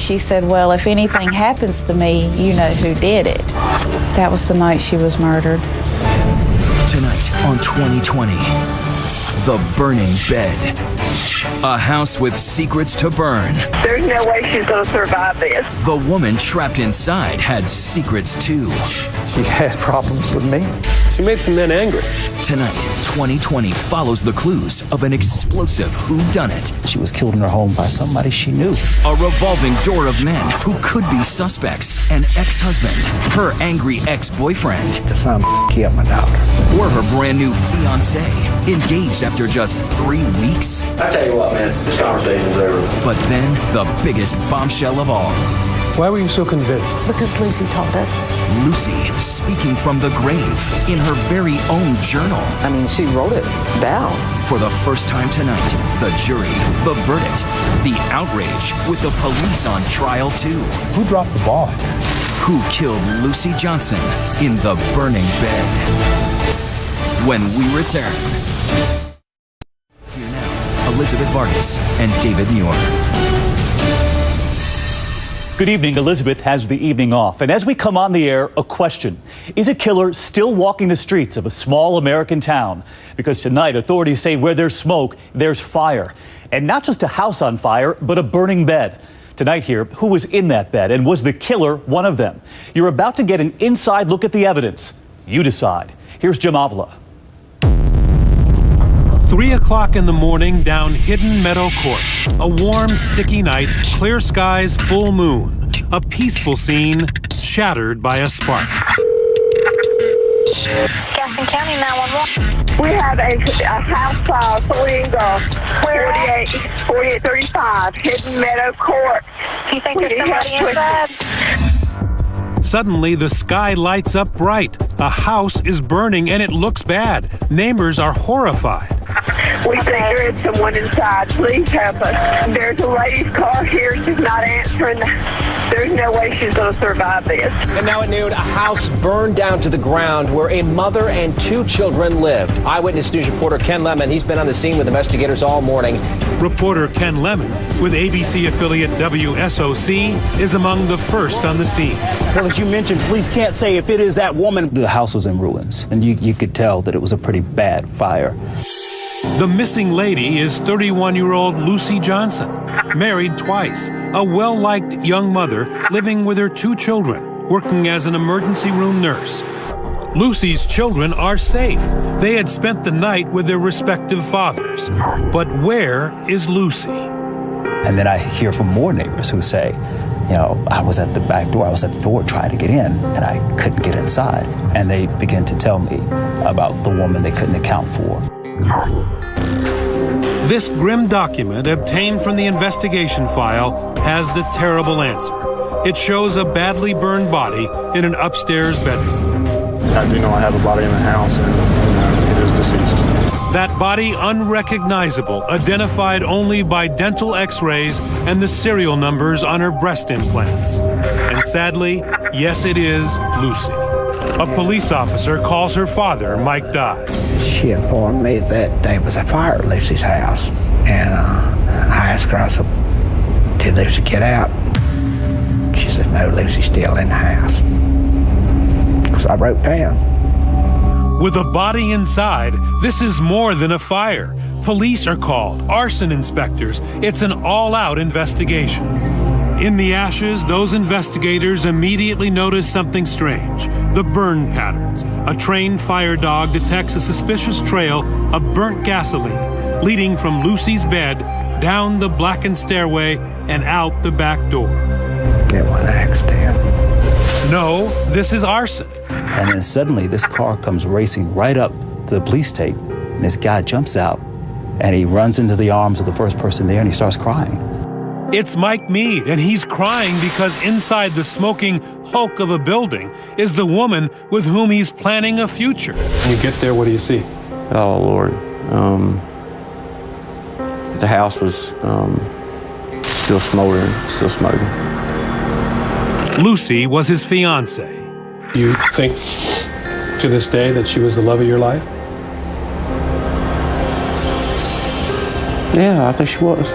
she said, well, if anything happens to me, you know who did it. That was the night she was murdered. Tonight on 2020, The Burning Bed. A house with secrets to burn. There's no way she's going to survive this. The woman trapped inside had secrets too. She had problems with me. She made some men angry. Tonight, 2020 follows the clues of an explosive whodunit. She was killed in her home by somebody she knew. A revolving door of men who could be suspects. An ex-husband, her angry ex-boyfriend. The son killed my daughter. Or her brand new fiancé, engaged after just 3 weeks. I tell you what, man, this conversation's over. But then, the biggest bombshell of all. Why were you so convinced? Because Lucy told us. Lucy speaking from the grave in her very own journal. I mean, she wrote it down. For the first time tonight, the jury, the verdict, the outrage with the police on trial too. Who dropped the ball? Who killed Lucy Johnson in the burning bed? When we return. Here now, Elizabeth Vargas and David Muir. Good evening. Elizabeth has the evening off. And as we come on the air, a question. Is a killer still walking the streets of a small American town? Because tonight, authorities say where there's smoke, there's fire. And not just a house on fire, but a burning bed. Tonight here, who was in that bed and was the killer one of them? You're about to get an inside look at the evidence. You decide. Here's Jim Avila. 3 o'clock in the morning down Hidden Meadow Court. A warm, sticky night, clear skies, full moon. A peaceful scene shattered by a spark. Gaston County 911. We have a house fire, 4835 Hidden Meadow Court. Do you think there's somebody inside? Suddenly, the sky lights up bright. A house is burning and it looks bad. Neighbors are horrified. We think there is someone inside. Please help us. There's a lady's car here. She's not answering. There's no way she's going to survive this. And now at noon, a house burned down to the ground where a mother and 2 children lived. Eyewitness News reporter Ken Lemon, he's been on the scene with investigators all morning. Reporter Ken Lemon with ABC affiliate WSOC is among the first on the scene. Well, as you mentioned, police can't say if it is that woman. The house was in ruins, and you could tell that it was a pretty bad fire. The missing lady is 31-year-old Lucy Johnson, married twice, a well-liked young mother living with her 2 children, working as an emergency room nurse. Lucy's children are safe. They had spent the night with their respective fathers. But where is Lucy? And then I hear from more neighbors who say, you know, I was at the back door, I was at the door trying to get in, and I couldn't get inside. And they begin to tell me about the woman they couldn't account for. This grim document, obtained from the investigation file, has the terrible answer. It shows a badly burned body in an upstairs bedroom. I do know I have a body in the house, and it is deceased. That body unrecognizable, identified only by dental x-rays and the serial numbers on her breast implants. And sadly, yes, it is Lucy. A police officer calls her father, Mike Dye. She informed me that there was a fire at Lucy's house. And I asked her, I said, did Lucy get out? She said, no, Lucy's still in the house. Because I wrote down. With a body inside, this is more than a fire. Police are called, arson inspectors. It's an all-out investigation. In the ashes, those investigators immediately notice something strange. The burn patterns. A trained fire dog detects a suspicious trail of burnt gasoline leading from Lucy's bed down the blackened stairway and out the back door. It was an accident. No, this is arson. And then suddenly this car comes racing right up to the police tape, and this guy jumps out, and he runs into the arms of the first person there, and he starts crying. It's Mike Mead, and he's crying because inside the smoking hulk of a building is the woman with whom he's planning a future. When you get there, what do you see? Oh, Lord. The house was still smoldering, still smoking. Lucy was his fiancée. Do you think to this day that she was the love of your life? Yeah, I think she was.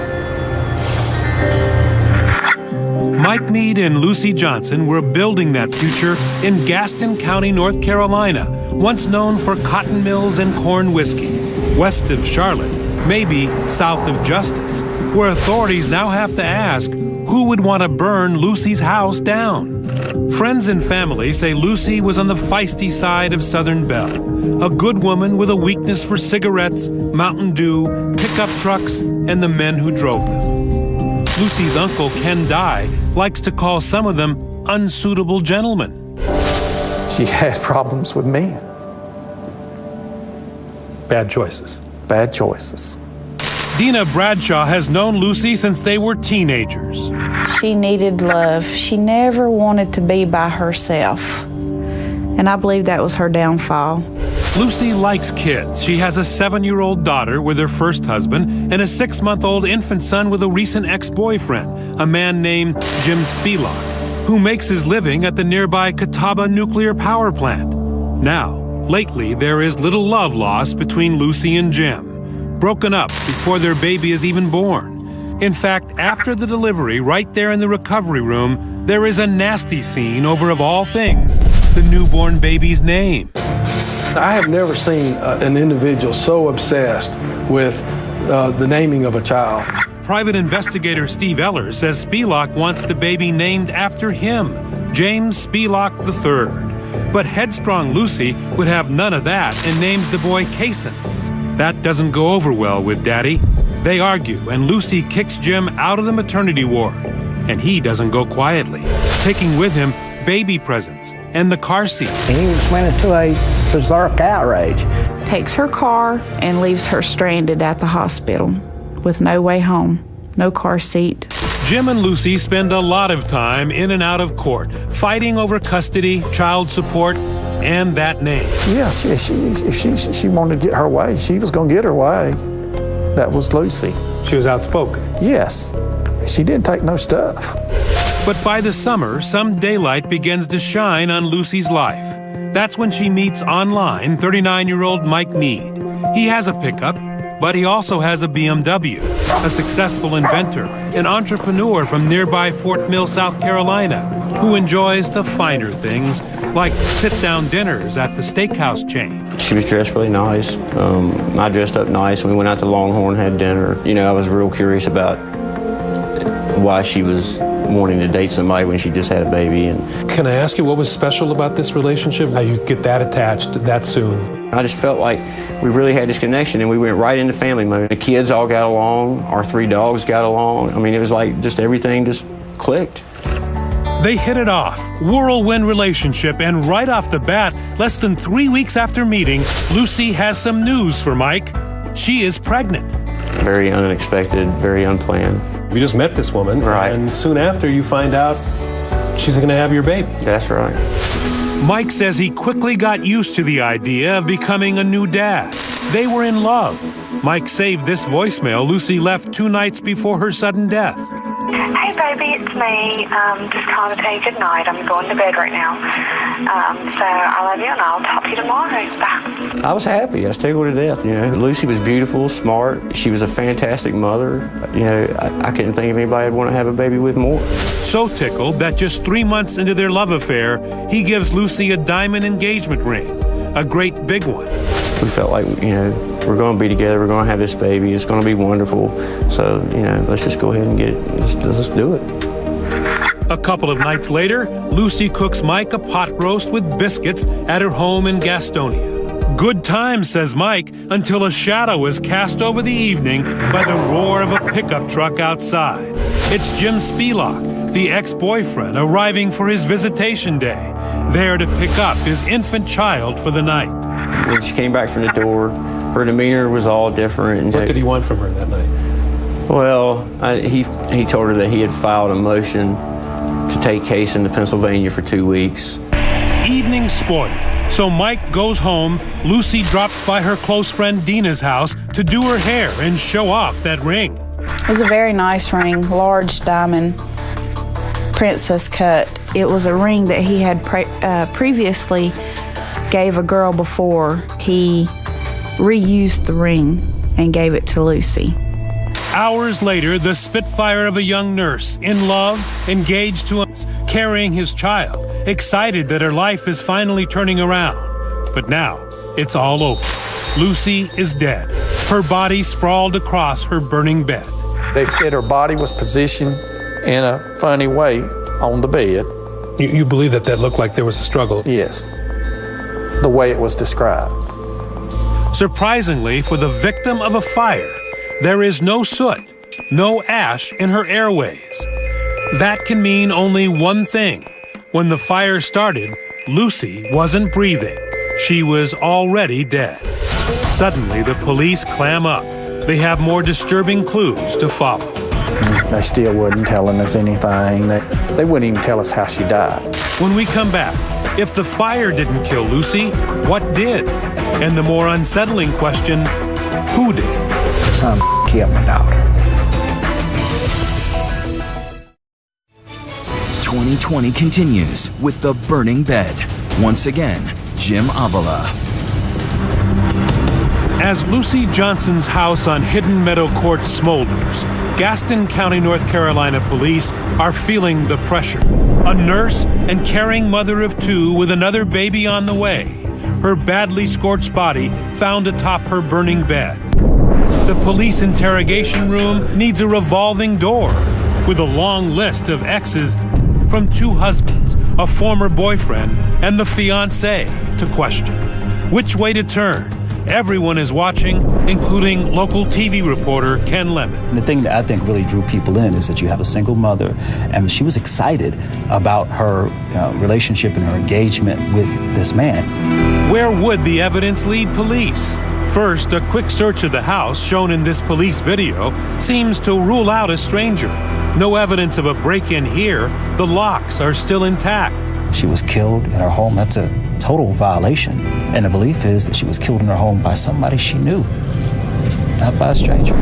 Mike Meade and Lucy Johnson were building that future in Gaston County, North Carolina, once known for cotton mills and corn whiskey, west of Charlotte, maybe south of Justice, where authorities now have to ask who would want to burn Lucy's house down. Friends and family say Lucy was on the feisty side of Southern Belle, a good woman with a weakness for cigarettes, Mountain Dew, pickup trucks, and the men who drove them. Lucy's uncle, Ken Dye, likes to call some of them unsuitable gentlemen. She had problems with men. Bad choices. Bad choices. Dina Bradshaw has known Lucy since they were teenagers. She needed love. She never wanted to be by herself. And I believe that was her downfall. Lucy likes kids. She has a 7-year-old daughter with her first husband and a 6-month-old infant son with a recent ex-boyfriend, a man named Jim Spelak, who makes his living at the nearby Catawba nuclear power plant. Now, lately, there is little love lost between Lucy and Jim, broken up before their baby is even born. In fact, after the delivery, right there in the recovery room, there is a nasty scene over, of all things, the newborn baby's name. I have never seen an individual so obsessed with the naming of a child. Private investigator Steve Eller says Spelak wants the baby named after him, James Spelak III. But headstrong Lucy would have none of that and names the boy Kason. That doesn't go over well with Daddy. They argue, and Lucy kicks Jim out of the maternity ward. And he doesn't go quietly, taking with him baby presents and the car seat. He just went into a berserk outrage. Takes her car and leaves her stranded at the hospital with no way home, no car seat. Jim and Lucy spend a lot of time in and out of court, fighting over custody, child support, and that name. Yeah, if she wanted to get her way, she was going to get her way. That was Lucy. She was outspoken. Yes. She didn't take no stuff. But by the summer, some daylight begins to shine on Lucy's life. That's when she meets online 39-year-old Mike Meade. He has a pickup, but he also has a BMW, a successful inventor, an entrepreneur from nearby Fort Mill, South Carolina, who enjoys the finer things, like sit-down dinners at the steakhouse chain. She was dressed really nice. I dressed up nice, and we went out to Longhorn, had dinner. You know, I was real curious about why she was wanting to date somebody when she just had a baby. And can I ask you what was special about this relationship? How you get that attached that soon? I just felt like we really had this connection, and we went right into family mode. The kids all got along. Our 3 dogs got along. I mean, it was like just everything just clicked. They hit it off, whirlwind relationship, and right off the bat, less than 3 weeks after meeting, Lucy has some news for Mike. She is pregnant. Very unexpected, very unplanned. You just met this woman, right? And soon after you find out she's going to have your baby. That's right. Mike says he quickly got used to the idea of becoming a new dad. They were in love. Mike saved this voicemail Lucy left 2 nights before her sudden death. Hey, baby, it's me. Just calling to tell you good night. I'm going to bed right now. So I love you, and I'll talk to you tomorrow. Bye. I was happy. I was tickled to death. You know, Lucy was beautiful, smart. She was a fantastic mother. You know, I couldn't think of anybody I'd want to have a baby with more. So tickled that just 3 months into their love affair, he gives Lucy a diamond engagement ring, a great big one. We felt like, you know, we're going to be together, we're going to have this baby, it's going to be wonderful. So, you know, let's just go ahead and get it. Let's do it. A couple of nights later, Lucy cooks Mike a pot roast with biscuits at her home in Gastonia. Good time, says Mike, until a shadow is cast over the evening by the roar of a pickup truck outside. It's Jim Spelak, the ex-boyfriend, arriving for his visitation day, there to pick up his infant child for the night. When she came back from the door, her demeanor was all different. What did he want from her that night? Well, he told her that he had filed a motion to take Kason to Pennsylvania for 2 weeks. Evening spoiled. So Mike goes home. Lucy drops by her close friend Dina's house to do her hair and show off that ring. It was a very nice ring, large diamond, princess cut. It was a ring that he had previously gave a girl before. He reused the ring and gave it to Lucy. Hours later, the spitfire of a young nurse, in love, engaged to him, carrying his child, excited that her life is finally turning around. But now, it's all over. Lucy is dead, her body sprawled across her burning bed. They said her body was positioned in a funny way on the bed. You believe that looked like there was a struggle? Yes, the way it was described. Surprisingly, for the victim of a fire, there is no soot, no ash in her airways. That can mean only one thing. When the fire started, Lucy wasn't breathing. She was already dead. Suddenly, the police clam up. They have more disturbing clues to follow. They still wasn't telling us anything. They wouldn't even tell us how she died. When we come back, if the fire didn't kill Lucy, what did? And the more unsettling question, who did? Some killed my daughter. 2020 continues with The Burning Bed. Once again, Jim Avila. As Lucy Johnson's house on Hidden Meadow Court smolders, Gaston County, North Carolina police are feeling the pressure. A nurse and caring mother of two with another baby on the way. Her badly scorched body found atop her burning bed. The police interrogation room needs a revolving door with a long list of exes from two husbands, a former boyfriend, and the fiancé to question. Which way to turn? Everyone is watching, including local TV reporter Ken Lemon. The thing that I think really drew people in is that you have a single mother, and she was excited about her relationship and her engagement with this man. Where would the evidence lead police? First, a quick search of the house, shown in this police video, seems to rule out a stranger. No evidence of a break-in here. The locks are still intact. She was killed in her home. That's a total violation. And the belief is that she was killed in her home by somebody she knew, not by a stranger.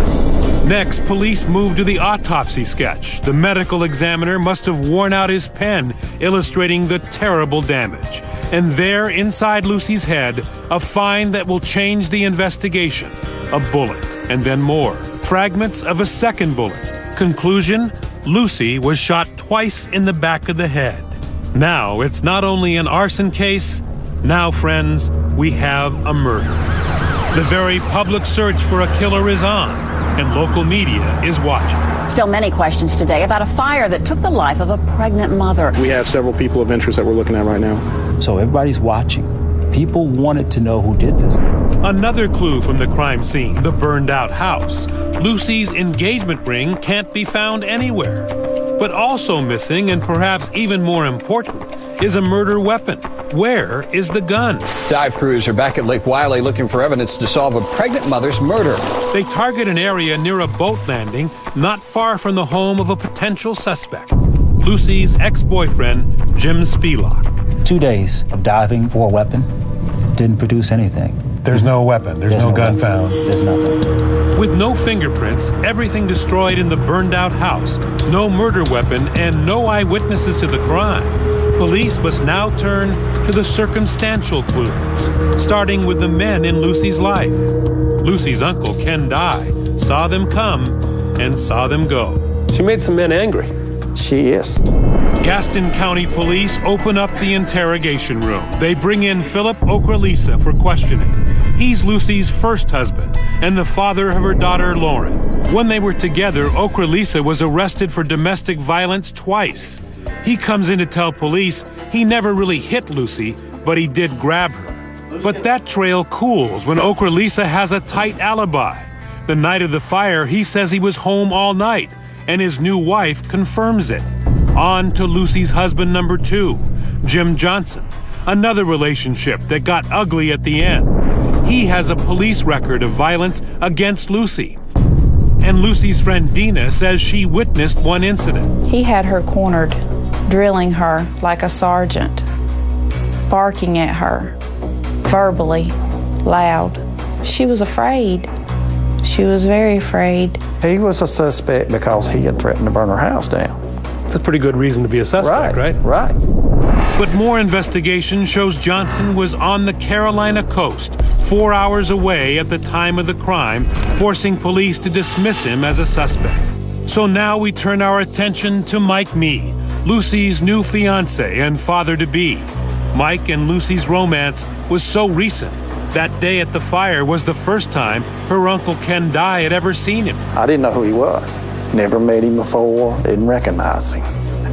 Next, police moved to the autopsy sketch. The medical examiner must have worn out his pen, illustrating the terrible damage. And there, inside Lucy's head, a find that will change the investigation. A bullet, and then more. Fragments of a second bullet. Conclusion, Lucy was shot twice in the back of the head. Now, it's not only an arson case. Now, friends, we have a murder. The very public search for a killer is on, and local media is watching. Still many questions today about a fire that took the life of a pregnant mother. We have several people of interest that we're looking at right now. So everybody's watching. People wanted to know who did this. Another clue from the crime scene, the burned-out house. Lucy's engagement ring can't be found anywhere. But also missing, and perhaps even more important, is a murder weapon. Where is the gun? Dive crews are back at Lake Wiley looking for evidence to solve a pregnant mother's murder. They target an area near a boat landing not far from the home of a potential suspect, Lucy's ex-boyfriend, Jim Spivak. 2 days of diving for a weapon didn't produce anything. There's no weapon. There's no gun found. There's nothing. With no fingerprints, everything destroyed in the burned-out house, no murder weapon, and no eyewitnesses to the crime, police must now turn to the circumstantial clues, starting with the men in Lucy's life. Lucy's uncle, Ken Dye, saw them come and saw them go. She made some men angry. She is. Gaston County Police open up the interrogation room. They bring in Philip Okrelisa for questioning. He's Lucy's first husband and the father of her daughter, Lauren. When they were together, Okrelisa was arrested for domestic violence twice. He comes in to tell police he never really hit Lucy, but he did grab her. But that trail cools when Okrelisa has a tight alibi. The night of the fire, he says he was home all night, and his new wife confirms it. On to Lucy's husband number 2, Jim Johnson, another relationship that got ugly at the end. He has a police record of violence against Lucy. And Lucy's friend Dina says she witnessed one incident. He had her cornered, drilling her like a sergeant, barking at her, verbally, loud. She was afraid. She was very afraid. He was a suspect because he had threatened to burn her house down. That's a pretty good reason to be a suspect, right? Right. But more investigation shows Johnson was on the Carolina coast, 4 hours away at the time of the crime, forcing police to dismiss him as a suspect. So now we turn our attention to Mike Meade, Lucy's new fiancé and father-to-be. Mike and Lucy's romance was so recent. That day at the fire was the first time her Uncle Ken Dye had ever seen him. I didn't know who he was. Never met him before, didn't recognize him.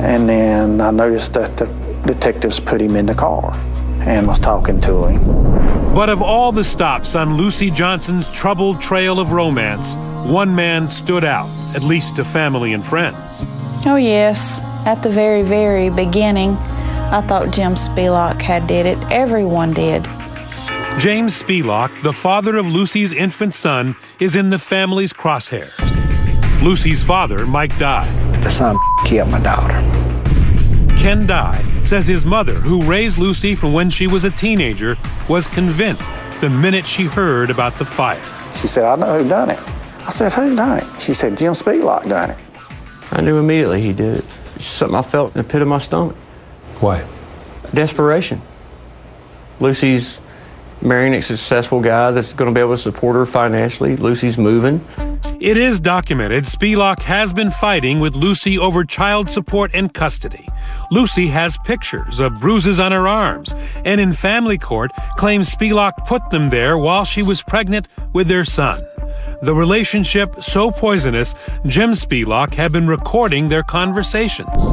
And then I noticed that the detectives put him in the car and was talking to him. But of all the stops on Lucy Johnson's troubled trail of romance, one man stood out, at least to family and friends. Oh yes, at the very, very beginning, I thought Jim Spelak had did it. Everyone did. James Spelak, the father of Lucy's infant son, is in the family's crosshairs. Lucy's father, Mike Dye. The son killed my daughter. Ken Dye says his mother, who raised Lucy from when she was a teenager, was convinced the minute she heard about the fire. She said, I know who done it. I said, who done it? She said, Jim Spelak done it. I knew immediately he did it. It's something I felt in the pit of my stomach. Why? Desperation. Lucy's marrying a successful guy that's going to be able to support her financially. Lucy's moving. It is documented Spelak has been fighting with Lucy over child support and custody. Lucy has pictures of bruises on her arms, and in family court claims Spelak put them there while she was pregnant with their son. The relationship so poisonous, Jim Spelak had been recording their conversations.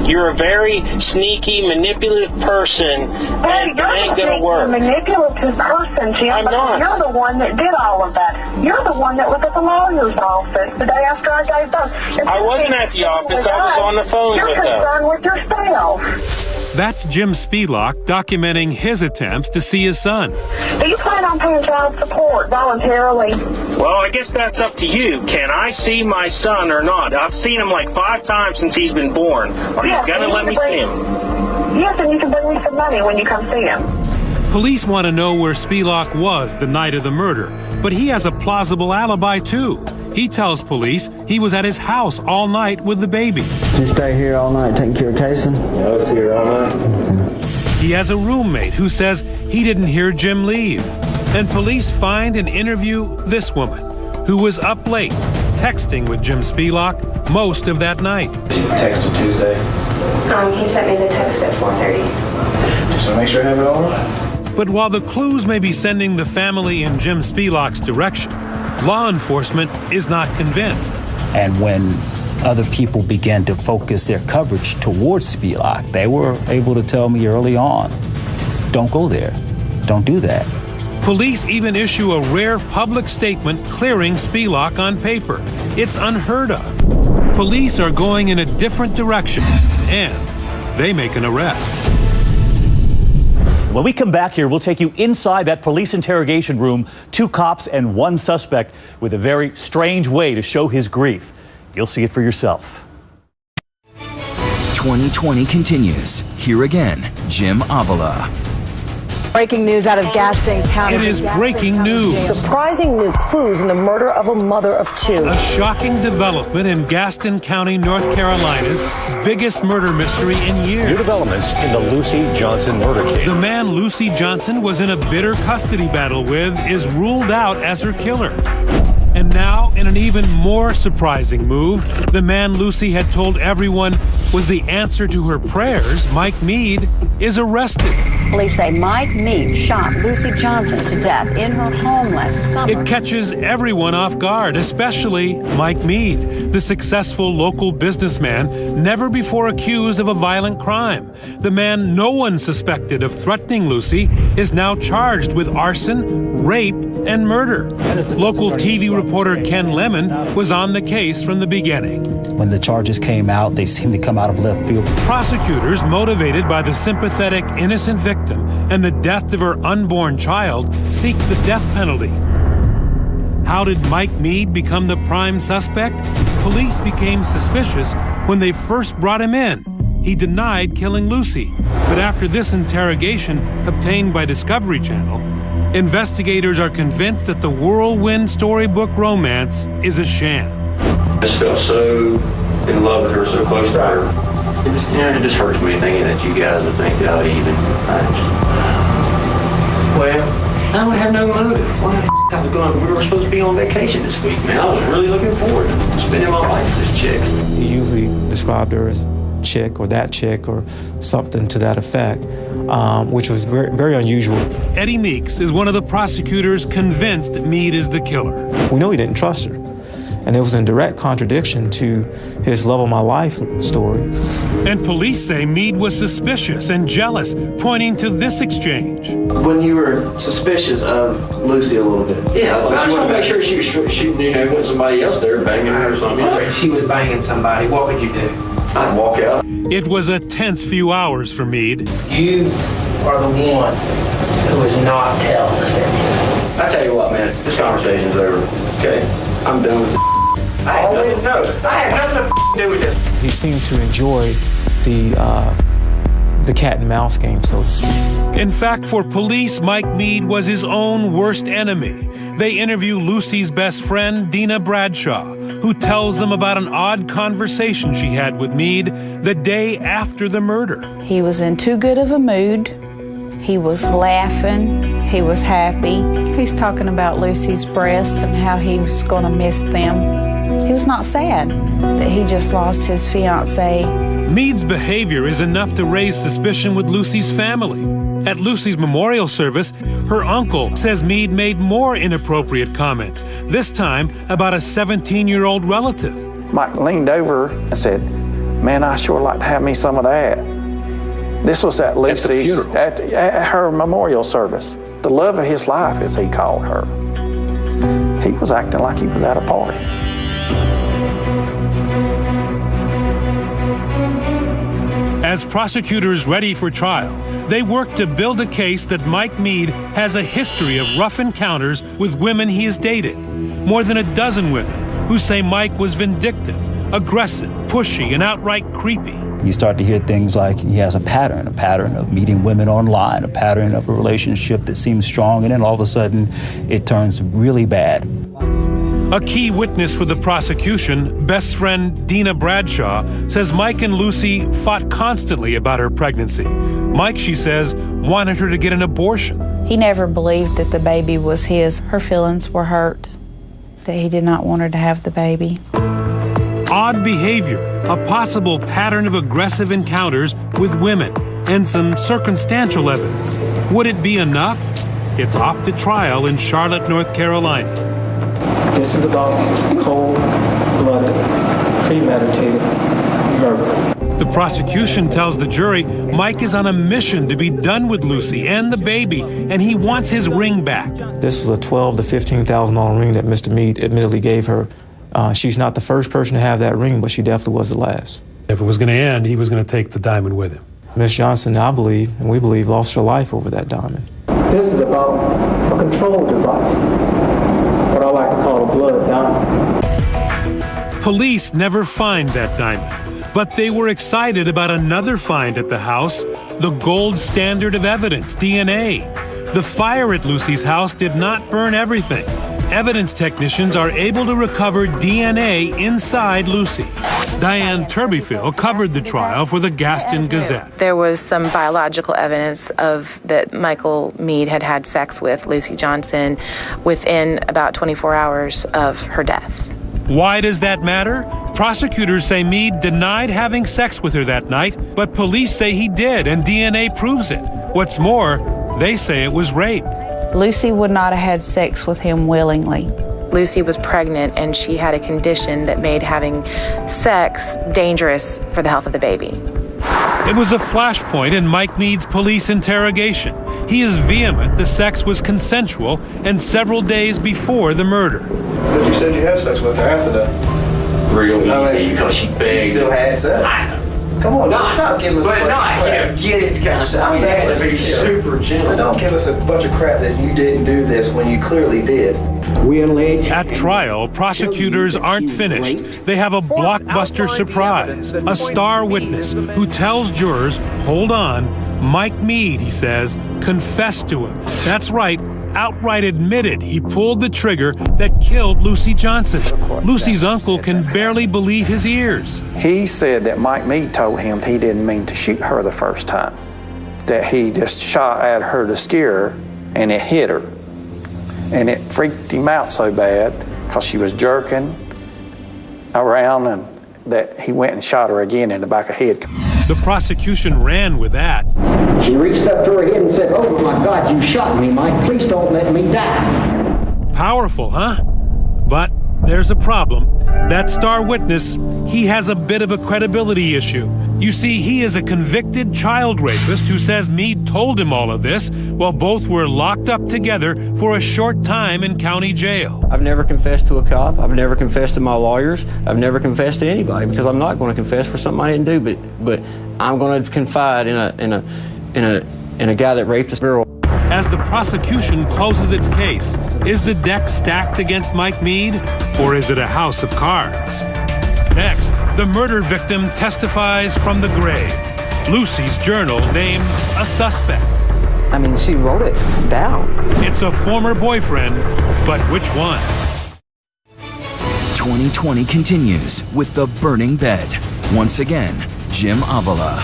You're a very sneaky, manipulative person, and it ain't gonna work. Manipulative person, Jim. I'm not. You're the one that did all of that. You're the one that was at the lawyer's office the day after I gave birth. I wasn't at the office. I was on the phone with them. You're concerned with yourself. That's Jim Spelak documenting his attempts to see his son. Do you plan on paying child support voluntarily? Well, I guess that's up to you. Can I see my son or not? I've seen him like 5 times since he's been born. Are you gonna let me see him? Yes, and you can bring me some money when you come see him. Police want to know where Spelak was the night of the murder, but he has a plausible alibi too. He tells police he was at his house all night with the baby. Did you stay here all night taking care of Kason? I was here all night. He has a roommate who says he didn't hear Jim leave. And police find and interview this woman, who was up late, texting with Jim Spelak most of that night. Did you text him Tuesday? He sent me the text at 4:30. Just want to make sure I have it all right. But while the clues may be sending the family in Jim Spelak's direction, law enforcement is not convinced. And when other people began to focus their coverage towards Spelak, they were able to tell me early on, don't go there, don't do that. Police even issue a rare public statement clearing Spelak on paper. It's unheard of. Police are going in a different direction, and they make an arrest. When we come back here, we'll take you inside that police interrogation room, 2 cops and 1 suspect with a very strange way to show his grief. You'll see it for yourself. 2020 continues. Here again, Jim Avila. Breaking news out of Gaston County. It is breaking news. Surprising new clues in the murder of a mother of 2. A shocking development in Gaston County, North Carolina's biggest murder mystery in years. New developments in the Lucy Johnson murder case. The man Lucy Johnson was in a bitter custody battle with is ruled out as her killer. And now, in an even more surprising move, the man Lucy had told everyone was the answer to her prayers, Mike Meade, is arrested. Police say Mike Meade shot Lucy Johnson to death in her home last summer. It catches everyone off guard, especially Mike Meade, the successful local businessman never before accused of a violent crime. The man no one suspected of threatening Lucy is now charged with arson, rape, and murder. Local TV reporter Ken Lemon was on the case from the beginning. When the charges came out, they seemed to come out of left field. Prosecutors, motivated by the sympathetic innocent victim and the death of her unborn child, seek the death penalty. How did Mike Meade become the prime suspect? Police became suspicious when they first brought him in. He denied killing Lucy, but after this interrogation obtained by Discovery Channel, investigators are convinced that the whirlwind storybook romance is a sham. I just felt so in love with her, so close to her. It just hurts me thinking that you guys would think that I even. Well, I don't have no motive. We were supposed to be on vacation this week, man. I was really looking forward to spending my life with this chick. He usually described her as chick or that chick or something to that effect, which was very, very unusual. Eddie Meeks is one of the prosecutors convinced Meade is the killer. We know he didn't trust her, and it was in direct contradiction to his love of my life story. And police say Meade was suspicious and jealous, pointing to this exchange. When you were suspicious of Lucy a little bit. Yeah, I just want to make sure she was shooting, with somebody else there banging her or something. If she was banging somebody, what would you do? I'd walk out. It was a tense few hours for Meade. You are the one who is not telling us anything. I tell you what, man, this conversation's over, okay? I'm done with I have nothing to do with this. He seemed to enjoy the cat and mouse game, so to speak. In fact, for police, Mike Meade was his own worst enemy. They interview Lucy's best friend, Dina Bradshaw, who tells them about an odd conversation she had with Meade the day after the murder. He was in too good of a mood. He was laughing. He was happy. He's talking about Lucy's breasts and how he was going to miss them. He was not sad that he just lost his fiancée. Meade's behavior is enough to raise suspicion with Lucy's family. At Lucy's memorial service, her uncle says Meade made more inappropriate comments, this time about a 17-year-old relative. Mike leaned over and said, "Man, I sure like to have me some of that." This was at Lucy's, at her memorial service. The love of his life, as he called her. He was acting like he was at a party. As prosecutors ready for trial, they work to build a case that Mike Meade has a history of rough encounters with women he has dated. More than a dozen women who say Mike was vindictive, aggressive, pushy, and outright creepy. You start to hear things like he has a pattern of meeting women online, a pattern of a relationship that seems strong, and then all of a sudden it turns really bad. A key witness for the prosecution, best friend Dina Bradshaw, says Mike and Lucy fought constantly about her pregnancy. Mike, she says, wanted her to get an abortion. He never believed that the baby was his. Her feelings were hurt, that he did not want her to have the baby. Odd behavior, a possible pattern of aggressive encounters with women, and some circumstantial evidence. Would it be enough? It's off to trial in Charlotte, North Carolina. This is about cold-blooded, premeditated murder. The prosecution tells the jury Mike is on a mission to be done with Lucy and the baby, and he wants his ring back. This was a $12,000 to $15,000 ring that Mr. Meade admittedly gave her. She's not the first person to have that ring, but she definitely was the last. If it was going to end, he was going to take the diamond with him. Miss Johnson, I believe, and we believe, lost her life over that diamond. This is about a control device, what I like to call a blood diamond. Police never find that diamond, but they were excited about another find at the house, the gold standard of evidence, DNA. The fire at Lucy's house did not burn everything. Evidence technicians are able to recover DNA inside Lucy. Diane Turbyfield covered the trial for the Gaston Gazette. There was some biological evidence of that Michael Meade had had sex with Lucy Johnson within about 24 hours of her death. Why does that matter? Prosecutors say Meade denied having sex with her that night, but police say he did, and DNA proves it. What's more, they say it was rape. Lucy would not have had sex with him willingly. Lucy was pregnant, and she had a condition that made having sex dangerous for the health of the baby. It was a flashpoint in Mike Meade's police interrogation. He is vehement the sex was consensual and several days before the murder. But you said you had sex with her after that. Real easy, because she begged. You still had sex? Come on, stop giving us a bunch of crap. Get it kind of stuff. I mean, they had to be super gentle. Don't give us a bunch of crap that you didn't do this when you clearly did. At trial, prosecutors aren't finished. They have a blockbuster surprise, a star witness who tells jurors, hold on, Mike Meade, he says, confessed to him. That's right, outright admitted he pulled the trigger that killed Lucy Johnson. Lucy's uncle can barely believe his ears. He said that Mike Meade told him he didn't mean to shoot her the first time, that he just shot at her to scare her, and it hit her. And it freaked him out so bad because she was jerking around and that he went and shot her again in the back of the head. The prosecution ran with that. She reached up to her head and said, "Oh my God, you shot me, Mike. Please don't let me die." Powerful, huh? But there's a problem. That star witness, he has a bit of a credibility issue. You see, he is a convicted child rapist who says Meade told him all of this while both were locked up together for a short time in county jail. I've never confessed to a cop. I've never confessed to my lawyers. I've never confessed to anybody because I'm not going to confess for something I didn't do. But I'm going to confide in a guy that raped this girl. As the prosecution closes its case, is the deck stacked against Mike Meade, or is it a house of cards? Next, the murder victim testifies from the grave. Lucy's journal names a suspect. I mean, she wrote it down. It's a former boyfriend, but which one? 2020 continues with The Burning Bed. Once again, Jim Avila.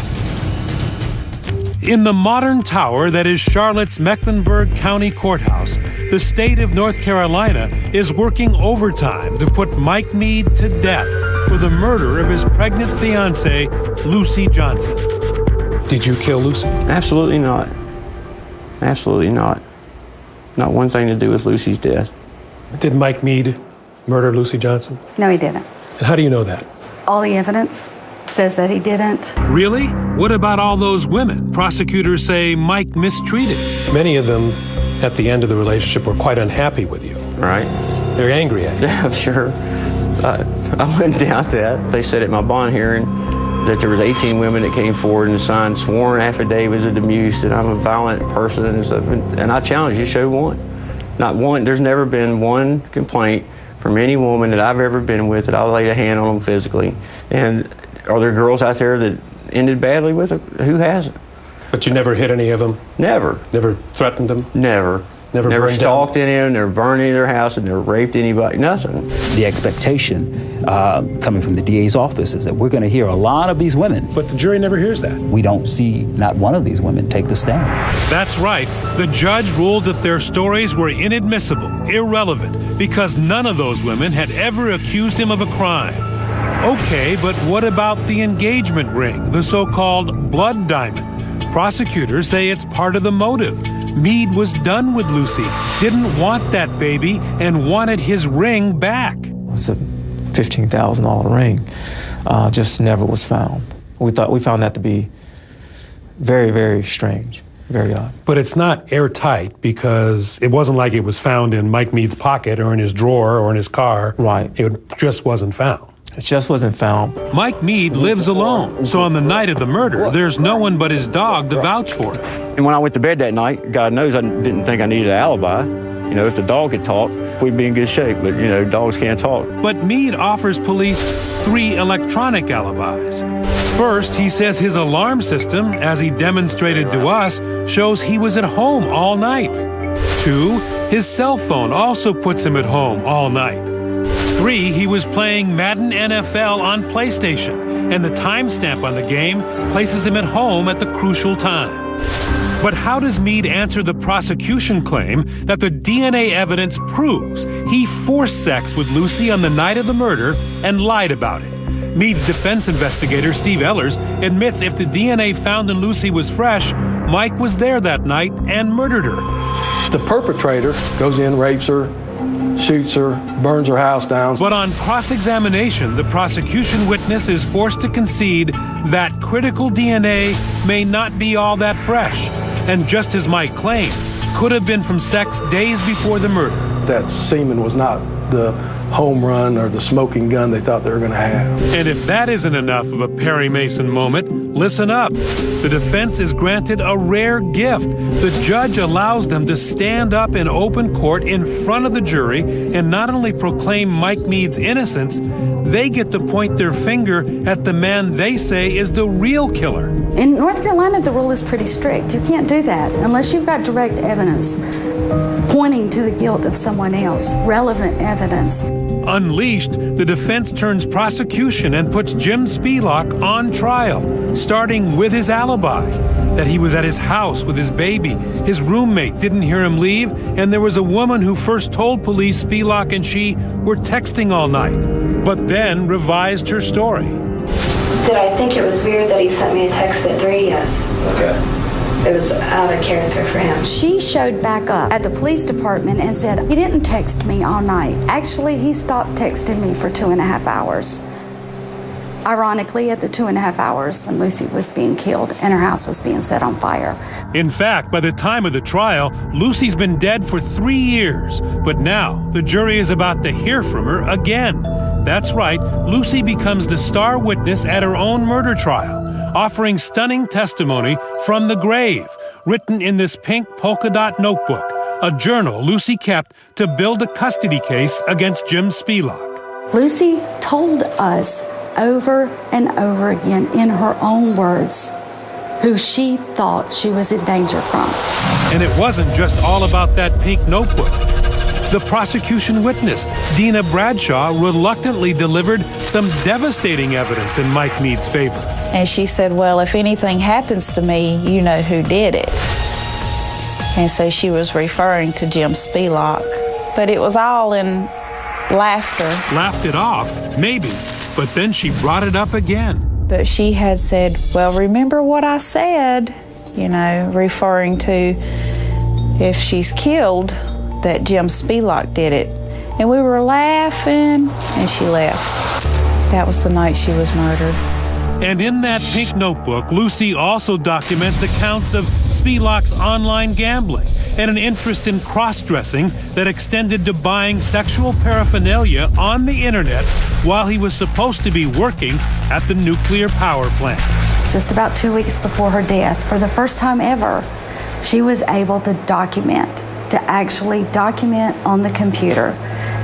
In the modern tower that is Charlotte's Mecklenburg County Courthouse, the state of North Carolina is working overtime to put Mike Meade to death for the murder of his pregnant fiancée, Lucy Johnson. Did you kill Lucy? Absolutely not. Absolutely not. Not one thing to do with Lucy's death. Did Mike Meade murder Lucy Johnson? No, he didn't. And how do you know that? All the evidence says that he didn't. Really? What about all those women prosecutors say Mike mistreated? Many of them, at the end of the relationship, were quite unhappy with you. Right. They're angry at you. Yeah, sure. I wouldn't doubt that. They said at my bond hearing that there was 18 women that came forward and signed sworn affidavits of abuse, that I'm a violent person and stuff. And I challenge you, show one. Not one. There's never been one complaint from any woman that I've ever been with that I laid a hand on them physically. And are there girls out there that ended badly with it? Who hasn't? But you never hit any of them? Never. Never threatened them? Never. Never stalked any of them, never burned any of their house, and never raped anybody, nothing. The expectation coming from the DA's office is that we're going to hear a lot of these women. But the jury never hears that. We don't see not one of these women take the stand. That's right. The judge ruled that their stories were inadmissible, irrelevant, because none of those women had ever accused him of a crime. Okay, but what about the engagement ring, the so-called blood diamond? Prosecutors say it's part of the motive. Meade was done with Lucy, didn't want that baby, and wanted his ring back. It's a $15,000 ring, just never was found. We found that to be very, very strange, very odd. But it's not airtight because it wasn't like it was found in Mike Meade's pocket or in his drawer or in his car. Right. It just wasn't found. It just wasn't found. Mike Meade lives alone, so on the night of the murder, there's no one but his dog to vouch for him. And when I went to bed that night, God knows I didn't think I needed an alibi. You know, if the dog could talk, we'd be in good shape, but, you know, dogs can't talk. But Meade offers police 3 electronic alibis. First, he says his alarm system, as he demonstrated to us, shows he was at home all night. 2, his cell phone also puts him at home all night. 3, he was playing Madden NFL on PlayStation, and the timestamp on the game places him at home at the crucial time. But how does Meade answer the prosecution claim that the DNA evidence proves he forced sex with Lucy on the night of the murder and lied about it? Meade's defense investigator, Steve Ehlers, admits if the DNA found in Lucy was fresh, Mike was there that night and murdered her. The perpetrator goes in, rapes her, shoots her, burns her house down. But on cross-examination, the prosecution witness is forced to concede that critical DNA may not be all that fresh, and just as Mike claimed, could have been from sex days before the murder. That semen was not the home run or the smoking gun they thought they were going to have. And if that isn't enough of a Perry Mason moment, listen up. The defense is granted a rare gift. The judge allows them to stand up in open court in front of the jury and not only proclaim Mike Meade's innocence, they get to point their finger at the man they say is the real killer. In North Carolina, the rule is pretty strict. You can't do that unless you've got direct evidence pointing to the guilt of someone else, relevant evidence. Unleashed, the defense turns prosecution and puts Jim Spielach on trial, starting with his alibi, that he was at his house with his baby, his roommate didn't hear him leave, and there was a woman who first told police Spielach and she were texting all night, but then revised her story. Did I think it was weird that he sent me a text at 3? Yes. Okay. It was out of character for him. She showed back up at the police department and said, he didn't text me all night. Actually, he stopped texting me for 2.5 hours. Ironically, at the 2.5 hours, when Lucy was being killed and her house was being set on fire. In fact, by the time of the trial, Lucy's been dead for 3 years. But now, the jury is about to hear from her again. That's right, Lucy becomes the star witness at her own murder trial, offering stunning testimony from the grave, written in this pink polka dot notebook, a journal Lucy kept to build a custody case against Jim Spielach. Lucy told us over and over again in her own words who she thought she was in danger from. And it wasn't just all about that pink notebook. The prosecution witness, Dina Bradshaw, reluctantly delivered some devastating evidence in Mike Mead's favor. And she said, well, if anything happens to me, you know who did it. And so she was referring to Jim Spielach. But it was all in laughter. Laughed it off, maybe, but then she brought it up again. But she had said, well, remember what I said, you know, referring to if she's killed, that Jim Spielach did it. And we were laughing, and she left. That was the night she was murdered. And in that pink notebook, Lucy also documents accounts of Spielach's online gambling and an interest in cross-dressing that extended to buying sexual paraphernalia on the internet while he was supposed to be working at the nuclear power plant. It's just about 2 weeks before her death. For the first time ever, she was able to actually document on the computer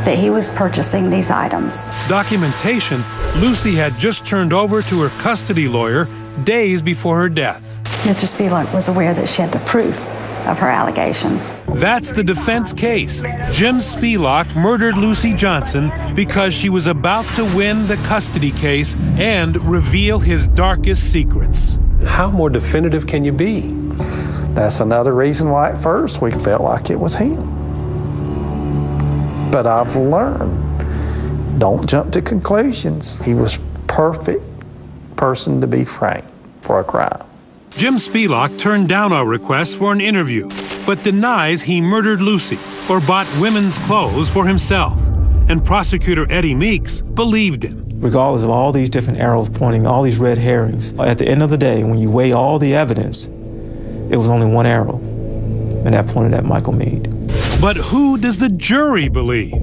that he was purchasing these items. Documentation Lucy had just turned over to her custody lawyer days before her death. Mr. Spielach was aware that she had the proof of her allegations. That's the defense case. Jim Spielach murdered Lucy Johnson because she was about to win the custody case and reveal his darkest secrets. How more definitive can you be? That's another reason why at first we felt like it was him. But I've learned, don't jump to conclusions. He was perfect person to be framed for a crime. Jim Spielach turned down our request for an interview, but denies he murdered Lucy or bought women's clothes for himself. And prosecutor Eddie Meeks believed him. Regardless of all these different arrows pointing, all these red herrings, at the end of the day, when you weigh all the evidence, it was only one arrow, and that pointed at Michael Mead. But who does the jury believe?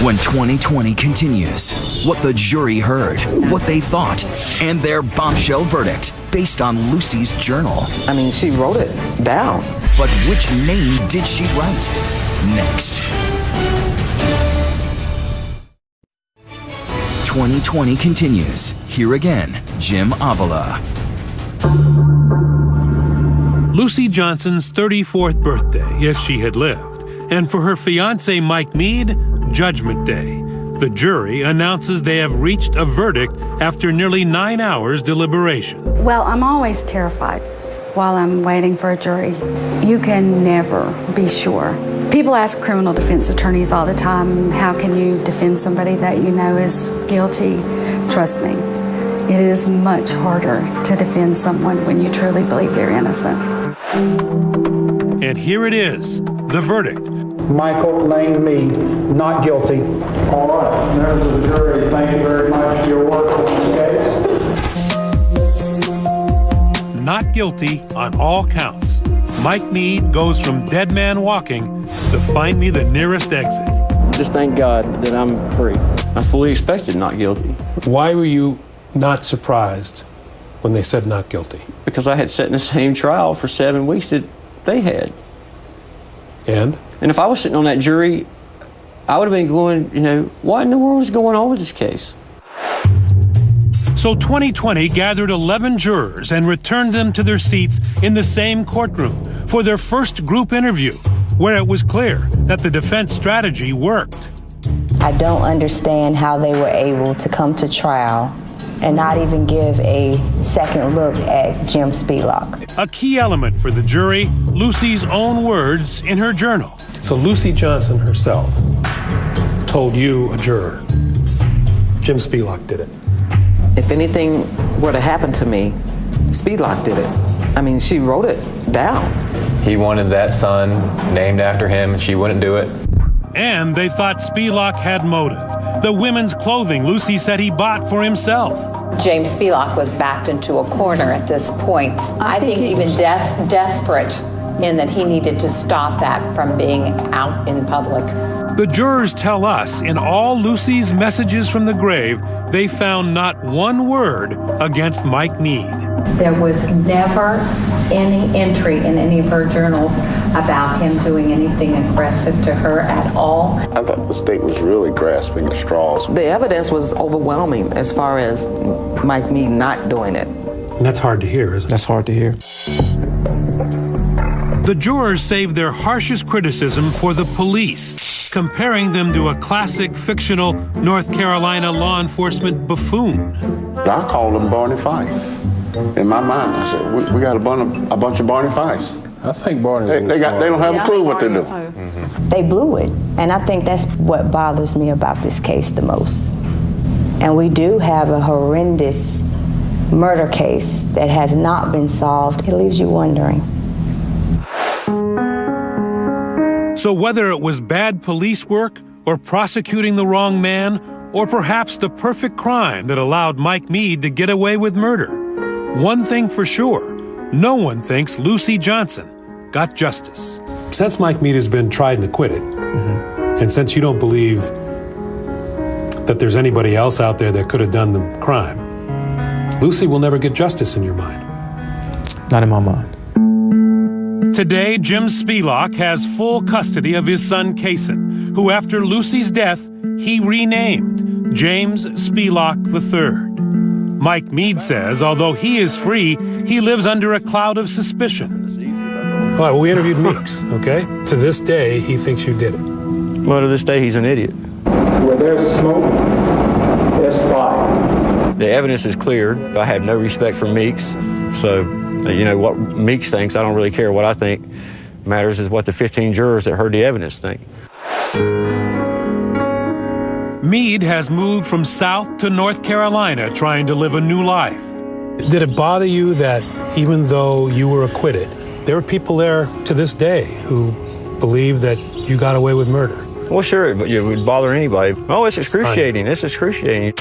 When 2020 continues, what the jury heard, what they thought, and their bombshell verdict based on Lucy's journal. I mean, she wrote it down. But which name did she write? Next. 2020 continues. Here again, Jim Avila. Lucy Johnson's 34th birthday, if she had lived, and for her fiancé Mike Mead, Judgment Day. The jury announces they have reached a verdict after nearly 9 hours deliberation. Well, I'm always terrified while I'm waiting for a jury. You can never be sure. People ask criminal defense attorneys all the time, how can you defend somebody that you know is guilty? Trust me, it is much harder to defend someone when you truly believe they're innocent. And here it is, the verdict. Michael Lane Mead, not guilty. All right, members of the jury, thank you very much for your work on this case. Not guilty on all counts. Mike Mead goes from dead man walking to find me the nearest exit. Just thank God that I'm free. I fully expected not guilty. Why were you not surprised when they said not guilty? Because I had sat in the same trial for 7 weeks that they had. And if I was sitting on that jury, I would have been going, what in the world is going on with this case? So 2020 gathered 11 jurors and returned them to their seats in the same courtroom for their first group interview. where it was clear that the defense strategy worked. I don't understand how they were able to come to trial and not even give a second look at Jim Spelak. A key element for the jury, Lucy's own words in her journal. So Lucy Johnson herself told you, a juror, Jim Spelak did it. If anything were to happen to me, Spelak did it. I mean, she wrote it down. He wanted that son named after him, and she wouldn't do it. And they thought Spelak had motive. The women's clothing Lucy said he bought for himself. James Spelak was backed into a corner at this point. I think even desperate in that he needed to stop that from being out in public. The jurors tell us in all Lucy's messages from the grave, they found not one word against Mike Meade. There was never any entry in any of her journals about him doing anything aggressive to her at all. I thought the state was really grasping at straws. The evidence was overwhelming as far as Mike Meade not doing it. And that's hard to hear, isn't it? That's hard to hear. The jurors saved their harshest criticism for the police, comparing them to a classic fictional North Carolina law enforcement buffoon. I called him Barney Fife. In my mind, I said, we got a bunch of Barney Fifes. I think Barney. They don't have a clue what to do. They blew it, and I think that's what bothers me about this case the most. And we do have a horrendous murder case that has not been solved. It leaves you wondering. So whether it was bad police work, or prosecuting the wrong man, or perhaps the perfect crime that allowed Mike Meade to get away with murder, one thing for sure, no one thinks Lucy Johnson got justice. Since Mike Meade has been tried and acquitted, and since you don't believe that there's anybody else out there that could have done the crime, Lucy will never get justice in your mind. Not in my mind. Today, Jim Spelak has full custody of his son, Kason, who after Lucy's death, he renamed James Spelak III. Mike Meade says, although he is free, he lives under a cloud of suspicion. All right, well, we interviewed Meeks, okay? To this day, he thinks you did it. Well, to this day, he's an idiot. Where there's smoke, there's fire. The evidence is clear. I have no respect for Meeks, so you know what Meeks thinks, I don't really care what I think. Matters is what the 15 jurors that heard the evidence think. Meade has moved from South to North Carolina trying to live a new life. Did it bother you that even though you were acquitted, there are people there to this day who believe that you got away with murder? Well, sure, it would bother anybody. Oh, it's excruciating. It's excruciating.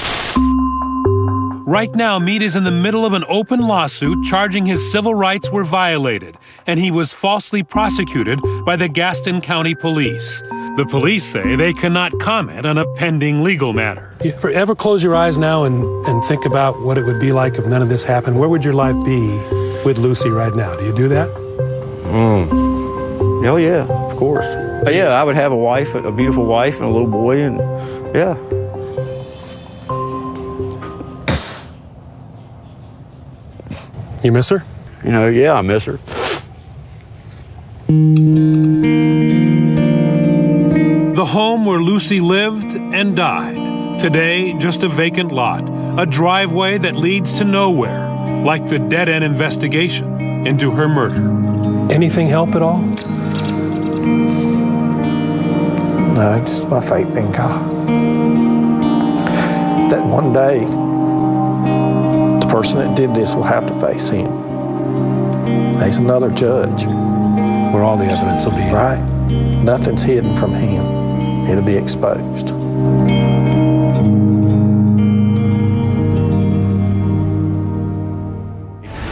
Right now, Meade is in the middle of an open lawsuit charging his civil rights were violated, and he was falsely prosecuted by the Gaston County Police. The police say they cannot comment on a pending legal matter. You ever close your eyes now and think about what it would be like if none of this happened? Where would your life be with Lucy right now? Do you do that? Oh, yeah, of course. Yeah, I would have a wife, a beautiful wife, and a little boy, and yeah. You miss her? You know, yeah, I miss her. The home where Lucy lived and died. Today, just a vacant lot, a driveway that leads to nowhere, like the dead-end investigation into her murder. Anything help at all? No, just my faith in God. That one day, the person that did this will have to face him. He's another judge. Where all the evidence will be. Right. Nothing's hidden from him. It'll be exposed.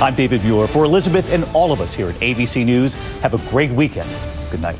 I'm David Muir. For Elizabeth and all of us here at ABC News, have a great weekend. Good night.